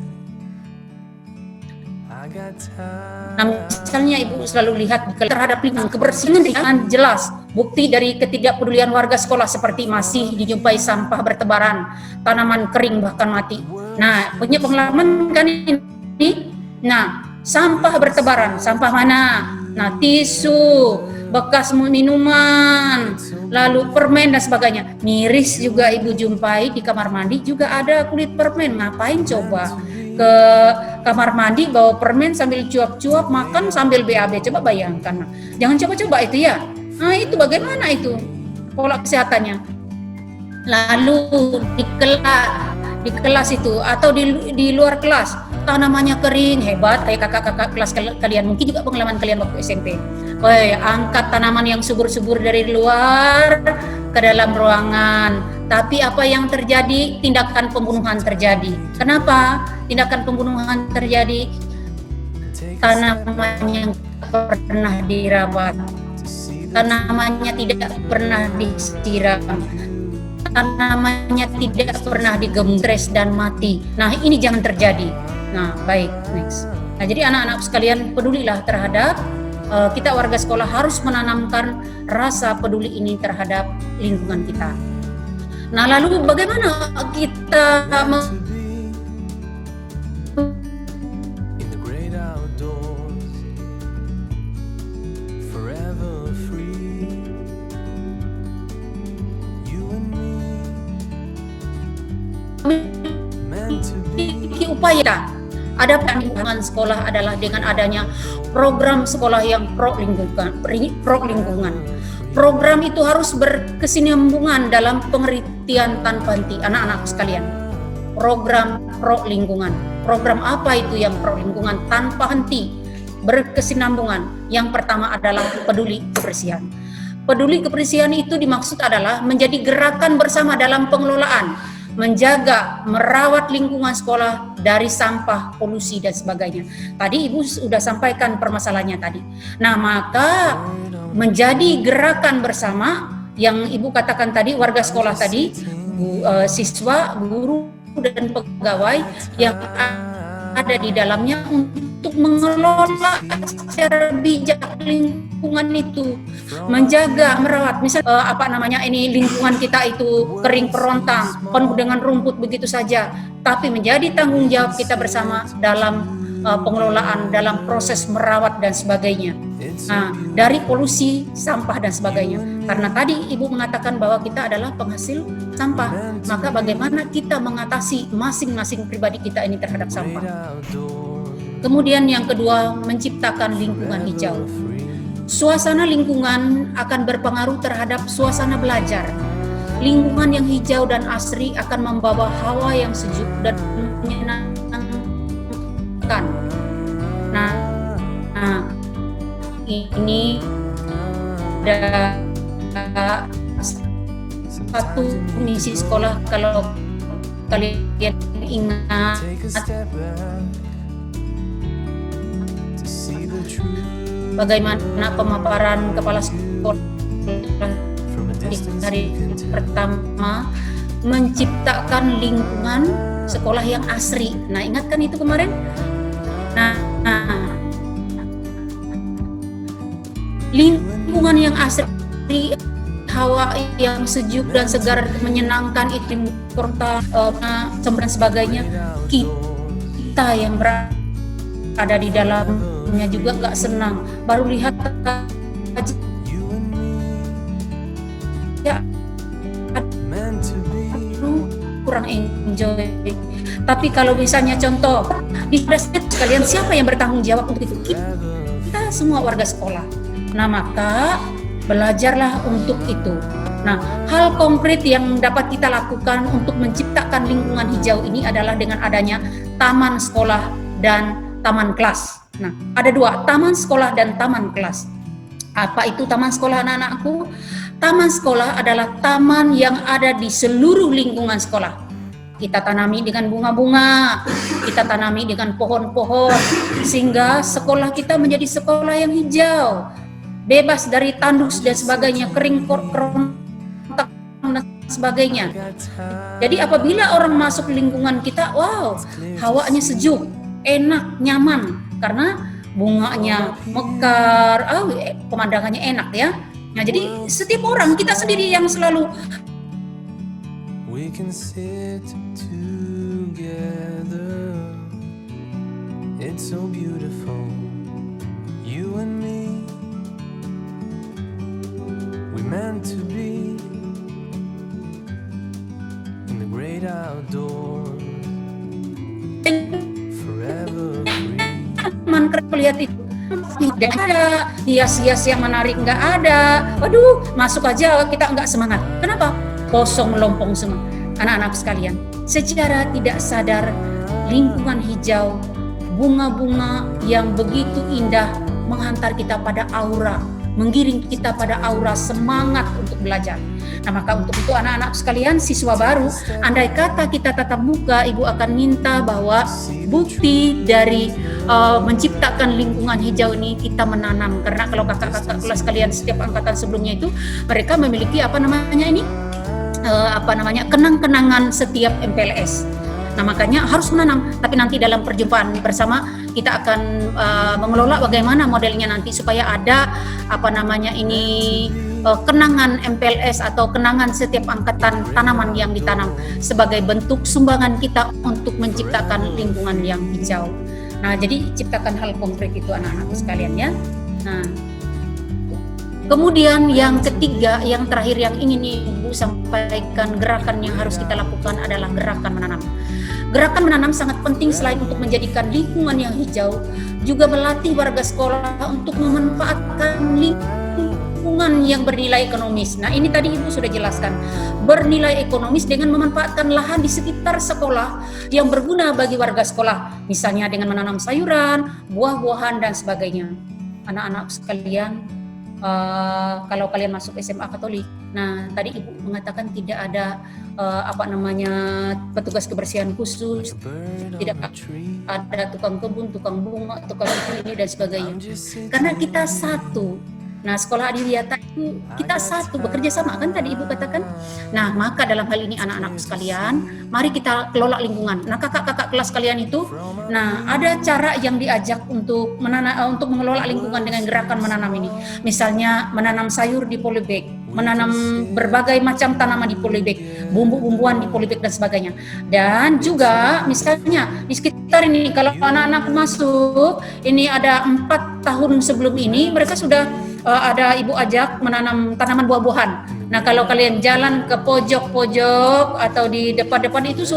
I got time. Nah, misalnya Ibu selalu lihat terhadap lingkungan kebersihan dengan jelas Bukti dari ketidakpedulian warga sekolah seperti masih dijumpai sampah bertebaran, tanaman kering bahkan mati. Nah, punya pengalaman kan ini? Nah, sampah bertebaran, sampah mana? Nah, tisu, bekas minuman, lalu permen dan sebagainya. Miris juga ibu jumpai di kamar mandi juga ada kulit permen. Ngapain coba ke kamar mandi bawa permen sambil cuap-cuap, makan sambil BAB? Coba bayangkan. Jangan coba-coba itu ya. Nah, itu bagaimana itu pola kesehatannya? Lalu di kelas itu atau di luar kelas tanamannya kering, hebat kayak kakak-kakak kelas kalian, mungkin juga pengalaman kalian waktu SMP. Angkat tanaman yang subur-subur dari luar ke dalam ruangan. Tapi apa yang terjadi? Tindakan pembunuhan terjadi. Kenapa tindakan pembunuhan terjadi? Tanaman yang pernah dirawat, tanamannya tidak pernah disiram, tanamannya tidak pernah digembres dan mati. Nah, ini jangan terjadi. Nah, baik, next. Nah, jadi anak-anak sekalian, pedulilah terhadap kita warga sekolah harus menanamkan rasa peduli ini terhadap lingkungan kita. Nah, lalu bagaimana kita in the great outdoors, forever free. You and me, meant to be. memiliki upaya? Ada lingkungan sekolah adalah dengan adanya program sekolah yang pro lingkungan. Program itu harus berkesinambungan dalam pengertian tanpa henti, anak-anak sekalian. Program pro lingkungan. Program apa itu yang pro lingkungan tanpa henti, berkesinambungan? Yang pertama adalah peduli kebersihan. Peduli kebersihan itu dimaksud adalah menjadi gerakan bersama dalam pengelolaan, menjaga, merawat lingkungan sekolah dari sampah, polusi, dan sebagainya. Tadi Ibu sudah sampaikan permasalahannya tadi. Nah, maka menjadi gerakan bersama yang Ibu katakan tadi, warga sekolah tadi, siswa, guru, dan pegawai yang ada di dalamnya untuk mengelola secara bijak lingkungan itu, menjaga, merawat. Misal ini lingkungan kita itu kering kerontang, penuh dengan rumput begitu saja, tapi menjadi tanggung jawab kita bersama dalam pengelolaan, dalam proses merawat dan sebagainya. Nah, dari polusi, sampah dan sebagainya. Karena tadi Ibu mengatakan bahwa kita adalah penghasil sampah, maka bagaimana kita mengatasi masing-masing pribadi kita ini terhadap sampah. Kemudian yang kedua, menciptakan lingkungan hijau. Suasana lingkungan akan berpengaruh terhadap suasana belajar. Lingkungan yang hijau dan asri akan membawa hawa yang sejuk dan menyenangkan. Nah, ini ada satu misi sekolah, kalau kalian ingat, bagaimana pemaparan kepala sekolah di hari pertama, menciptakan lingkungan sekolah yang asri. Nah, ingatkan itu kemarin? Nah, lingkungan yang asri, hawa yang sejuk dan segar, menyenangkan, iklim kota, dan sebagainya, kita yang berada di dalamnya juga nggak senang. Baru lihat aja ya, kurang enjoy. Tapi kalau misalnya contoh di sekalian, siapa yang bertanggung jawab untuk itu? Kita semua warga sekolah. Nah, maka belajarlah untuk itu. Nah, hal konkret yang dapat kita lakukan untuk menciptakan lingkungan hijau ini adalah dengan adanya taman sekolah dan taman kelas. Nah, ada dua, taman sekolah dan taman kelas. Apa itu taman sekolah, anak-anakku? Taman sekolah adalah taman yang ada di seluruh lingkungan sekolah. Kita tanami dengan bunga-bunga, kita tanami dengan pohon-pohon, sehingga sekolah kita menjadi sekolah yang hijau, bebas dari tandus dan sebagainya, kering kerontang dan sebagainya. Jadi apabila orang masuk lingkungan kita, wow, hawanya sejuk, enak, nyaman, karena bunganya mekar, pemandangannya enak ya. Nah, jadi setiap orang, kita sendiri yang selalu We can sit together. It's so beautiful. You and me. We meant to be in the great outdoors. Forever free. lihat itu tidak ada hias-hias yang menarik, nggak ada. Waduh, masuk aja kita nggak semangat. Kenapa? Kosong melompong semua. Anak-anak sekalian, secara tidak sadar lingkungan hijau, bunga-bunga yang begitu indah menghantar kita pada aura, menggiring kita pada aura semangat untuk belajar. Nah, maka untuk itu anak-anak sekalian, siswa baru, andai kata kita tatap muka, Ibu akan minta bahwa bukti dari menciptakan lingkungan hijau ini kita menanam. Karena kalau kakak-kakak kelas kalian setiap angkatan sebelumnya itu, mereka memiliki kenang-kenangan setiap MPLS. Nah, makanya harus menanam. Tapi nanti dalam perjumpaan bersama kita akan mengelola bagaimana modelnya nanti supaya ada kenangan MPLS atau kenangan setiap angkatan tanaman yang ditanam sebagai bentuk sumbangan kita untuk menciptakan lingkungan yang hijau. Nah, jadi ciptakan hal konkret itu anak-anak sekalian ya. Nah, kemudian yang ketiga, yang terakhir yang ingin Ibu sampaikan, gerakan yang harus kita lakukan adalah gerakan menanam. Gerakan menanam sangat penting selain untuk menjadikan lingkungan yang hijau, juga melatih warga sekolah untuk memanfaatkan lingkungan yang bernilai ekonomis. Nah, ini tadi Ibu sudah jelaskan, bernilai ekonomis dengan memanfaatkan lahan di sekitar sekolah yang berguna bagi warga sekolah, misalnya dengan menanam sayuran, buah-buahan dan sebagainya. Anak-anak sekalian, kalau kalian masuk SMA Katolik, nah tadi Ibu mengatakan tidak ada petugas kebersihan khusus, tidak ada tukang kebun, tukang bunga, tukang ini dan sebagainya. Karena kita satu. Nah, sekolah Adiwiyata itu kita satu, bekerja sama kan tadi Ibu katakan. Nah, maka dalam hal ini anak-anak sekalian, mari kita kelola lingkungan. Nah, kakak-kakak kelas kalian itu, nah ada cara yang diajak untuk mengelola lingkungan dengan gerakan menanam ini. Misalnya menanam sayur di polybag, menanam berbagai macam tanaman di polybag, bumbu-bumbuan di polybag dan sebagainya. Dan juga misalnya di sekitar ini, kalau anak-anak masuk, ini ada 4 tahun sebelum ini, mereka sudah ada Ibu ajak menanam tanaman buah-buahan. Nah, kalau kalian jalan ke pojok-pojok atau di depan-depan itu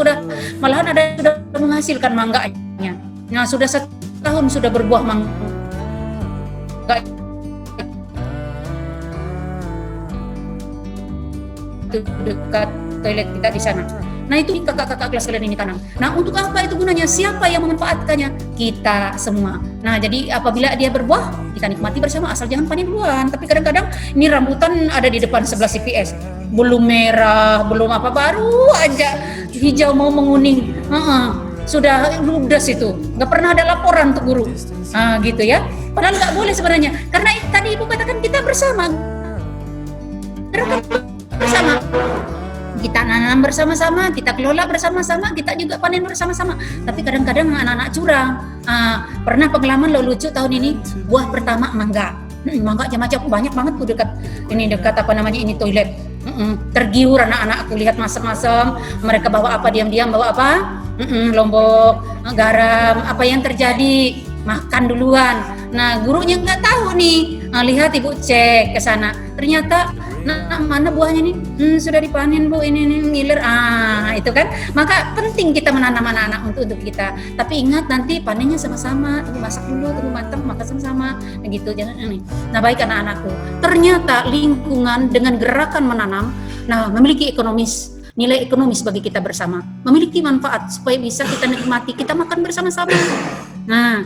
malahan ada sudah menghasilkan mangganya. Nah, sudah 1 tahun sudah berbuah mangga itu dekat toilet kita di sana. Nah, itu kakak-kakak kelas kalian ini tanam. Nah, untuk apa itu gunanya? Siapa yang memanfaatkannya? Kita semua. Nah, jadi apabila dia berbuah, kita nikmati bersama, asal jangan panen duluan. Tapi kadang-kadang ini rambutan ada di depan 11 CPS. Belum merah, belum apa, baru aja hijau mau menguning. Sudah ludes itu. Nggak pernah ada laporan untuk guru. Nah, gitu ya. Padahal nggak boleh sebenarnya. Karena tadi Ibu katakan kita bersama. Kita nanam bersama-sama, kita kelola bersama-sama, kita juga panen bersama-sama. Tapi kadang-kadang anak-anak curang. Pernah pengalaman lucu tahun ini, buah pertama mangga. Mangga macam-macam, banyak banget tuh dekat ini toilet. Tergiur anak-anak, aku lihat masam-masam. Mereka bawa apa diam-diam, bawa apa? Lombok, garam. Apa yang terjadi? Makan duluan. Nah, gurunya nggak tahu nih. Lihat Ibu cek ke sana. Ternyata mana buahnya nih? Sudah dipanen Bu, ini ngiler. Itu kan. Maka penting kita menanam anak-anak untuk kita. Tapi ingat nanti panennya sama-sama. Masak dulu, tunggu matang, makan sama-sama. Begitu, jangan ini. Nah, baik anak-anakku. Ternyata lingkungan dengan gerakan menanam, memiliki nilai ekonomis bagi kita bersama. Memiliki manfaat supaya bisa kita nikmati, kita makan bersama-sama. Nah,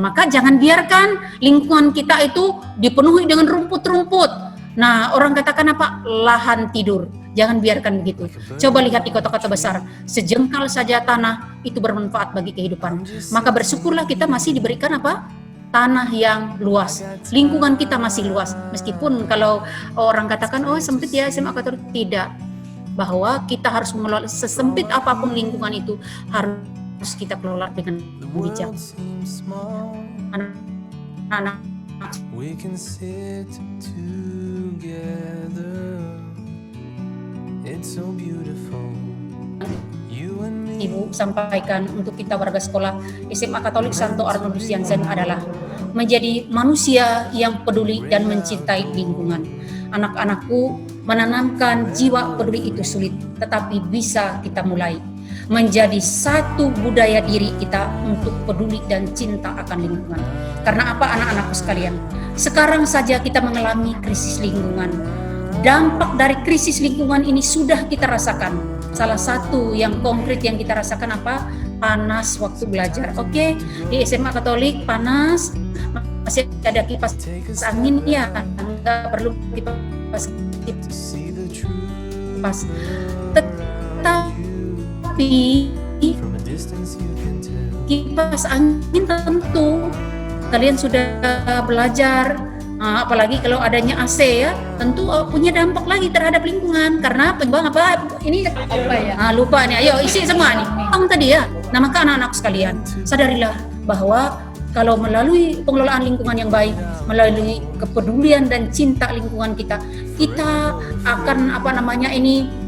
maka jangan biarkan lingkungan kita itu dipenuhi dengan rumput-rumput. Nah, orang katakan apa? Lahan tidur. Jangan biarkan begitu. Coba lihat di kota-kota besar, sejengkal saja tanah itu bermanfaat bagi kehidupan. Maka bersyukurlah kita masih diberikan apa? Tanah yang luas. Lingkungan kita masih luas. Meskipun kalau orang katakan, sempit ya SMA Katolik, tidak. Bahwa kita harus mengelola sesempit apapun lingkungan itu harus kita kelola dengan bijak. Anak-anak We can sit together. sampaikan untuk kita warga sekolah SMA Katolik Santo Arnoldus Jansen adalah menjadi manusia yang peduli dan mencintai lingkungan. Anak-anakku, menanamkan jiwa peduli itu sulit, tetapi bisa kita mulai menjadi satu budaya diri kita untuk peduli dan cinta akan lingkungan. Karena apa anak-anakku sekalian? Sekarang saja kita mengalami krisis lingkungan. Dampak dari krisis lingkungan ini sudah kita rasakan. Salah satu yang konkret yang kita rasakan apa? Panas waktu belajar. Oke, di SMA Katolik panas, masih ada kipas angin ya, nggak perlu kipas. Tetapi kipas angin tentu kalian sudah belajar, apalagi kalau adanya AC ya, tentu punya dampak lagi terhadap lingkungan. Karena penyumbang apa? Ini apa ya? Lupa nih. Ayo isi semua nih. Tadi ya. Nah, maka anak-anak sekalian, sadarilah bahwa kalau melalui pengelolaan lingkungan yang baik, melalui kepedulian dan cinta lingkungan kita akan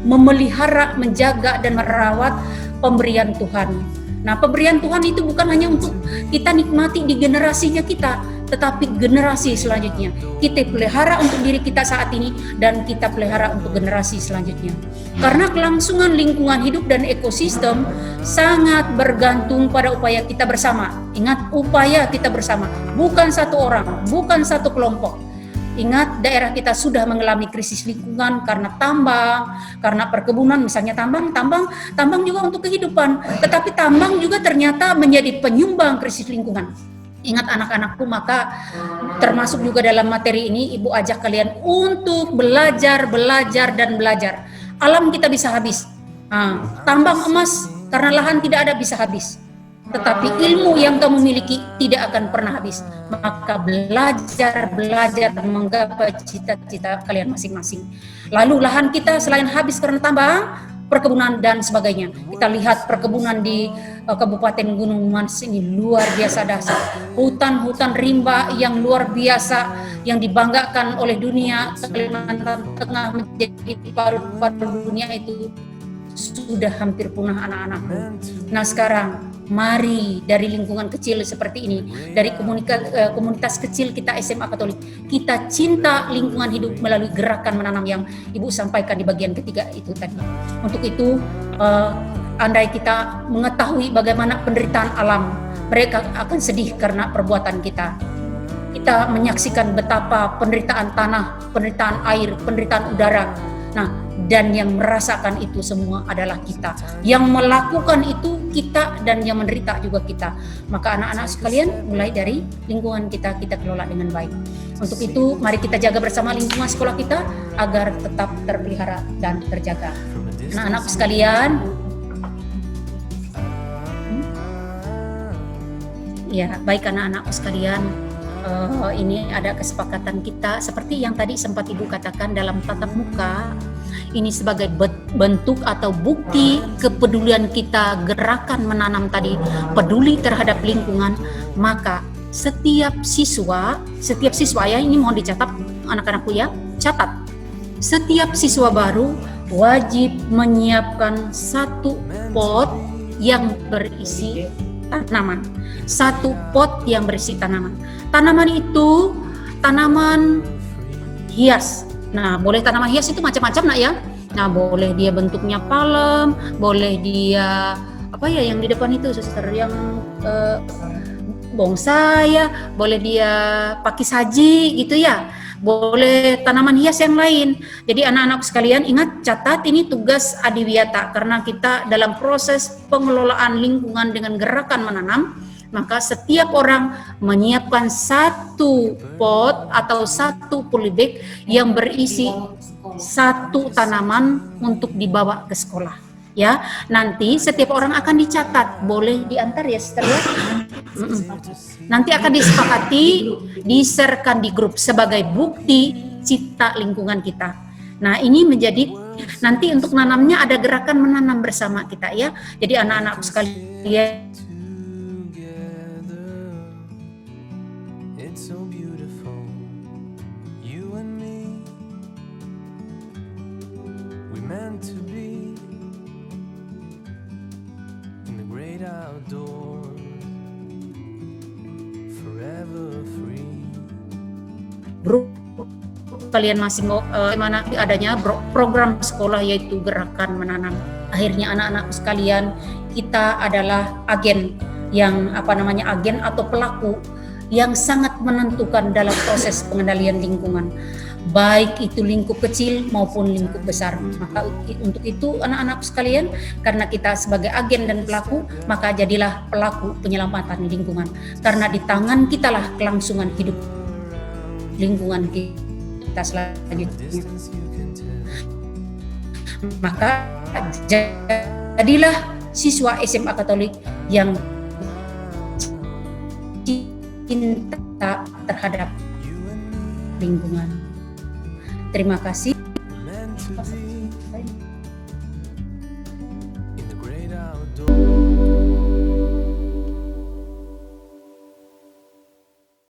memelihara, menjaga dan merawat pemberian Tuhan. Nah, pemberian Tuhan itu bukan hanya untuk kita nikmati di generasinya kita, tetapi generasi selanjutnya. Kita pelihara untuk diri kita saat ini dan kita pelihara untuk generasi selanjutnya. Karena kelangsungan lingkungan hidup dan ekosistem sangat bergantung pada upaya kita bersama. Ingat, upaya kita bersama, bukan satu orang, bukan satu kelompok. Ingat, daerah kita sudah mengalami krisis lingkungan karena tambang, karena perkebunan, misalnya tambang juga untuk kehidupan, tetapi tambang juga ternyata menjadi penyumbang krisis lingkungan. Ingat anak-anakku, maka termasuk juga dalam materi ini Ibu ajak kalian untuk belajar. Alam kita bisa habis. Tambang emas karena lahan tidak ada bisa habis. Tetapi ilmu yang kamu miliki tidak akan pernah habis. Maka belajar menggapai cita-cita kalian masing-masing. Lalu lahan kita selain habis karena tambang, perkebunan dan sebagainya. Kita lihat perkebunan di Kabupaten Gunung Mas ini luar biasa dahsyat. Hutan-hutan rimba yang luar biasa yang dibanggakan oleh dunia. Kalimantan Tengah menjadi paru-paru dunia itu sudah hampir punah anak-anakku. Nah sekarang mari dari lingkungan kecil seperti ini, dari komunitas kecil kita SMA Katolik, kita cinta lingkungan hidup melalui gerakan menanam yang Ibu sampaikan di bagian ketiga itu tadi. Untuk itu, andai kita mengetahui bagaimana penderitaan alam, mereka akan sedih karena perbuatan kita. Kita menyaksikan betapa penderitaan tanah, penderitaan air, penderitaan udara. Nah, dan yang merasakan itu semua adalah kita. Yang melakukan itu kita dan yang menderita juga kita. Maka anak-anak sekalian, mulai dari lingkungan kita kelola dengan baik. Untuk itu, mari kita jaga bersama lingkungan sekolah kita agar tetap terpelihara dan terjaga. Anak-anak sekalian, ya baik anak-anak sekalian, ini ada kesepakatan kita seperti yang tadi sempat Ibu katakan dalam tatap muka. Ini sebagai bentuk atau bukti kepedulian kita, gerakan menanam tadi, peduli terhadap lingkungan. Maka setiap siswa ya, ini mohon dicatat anak-anakku ya, catat. Setiap siswa baru wajib menyiapkan satu pot yang berisi tanaman. Satu pot yang berisi tanaman. Tanaman itu tanaman hias. Nah, boleh tanaman hias itu macam-macam nak ya. Nah, boleh dia bentuknya palem, boleh dia apa ya yang di depan itu suster yang bonsai ya, boleh dia pakis haji gitu ya. Boleh tanaman hias yang lain. Jadi anak-anak sekalian ingat, catat ini tugas Adiwiyata karena kita dalam proses pengelolaan lingkungan dengan gerakan menanam. Maka setiap orang menyiapkan satu pot atau satu polybag yang berisi satu tanaman untuk dibawa ke sekolah. Ya, nanti setiap orang akan dicatat, boleh diantar ya, setelah nanti akan disepakati, di-sharekan di grup sebagai bukti cita lingkungan kita. Nah, ini menjadi nanti untuk nanamnya ada gerakan menanam bersama kita ya. Jadi anak-anak sekalian, It's so beautiful, you and me. We meant to be in the kalian masih mau mana adanya program sekolah yaitu gerakan menanam. Akhirnya anak-anak sekalian, kita adalah agen yang agen atau pelaku yang sangat menentukan dalam proses pengendalian lingkungan, baik itu lingkup kecil maupun lingkup besar. Maka untuk itu anak-anak sekalian, karena kita sebagai agen dan pelaku, maka jadilah pelaku penyelamatan lingkungan. Karena di tangan kitalah kelangsungan hidup lingkungan kita selanjutnya. Maka jadilah siswa SMA Katolik yang cinta terhadap lingkungan. Terima kasih.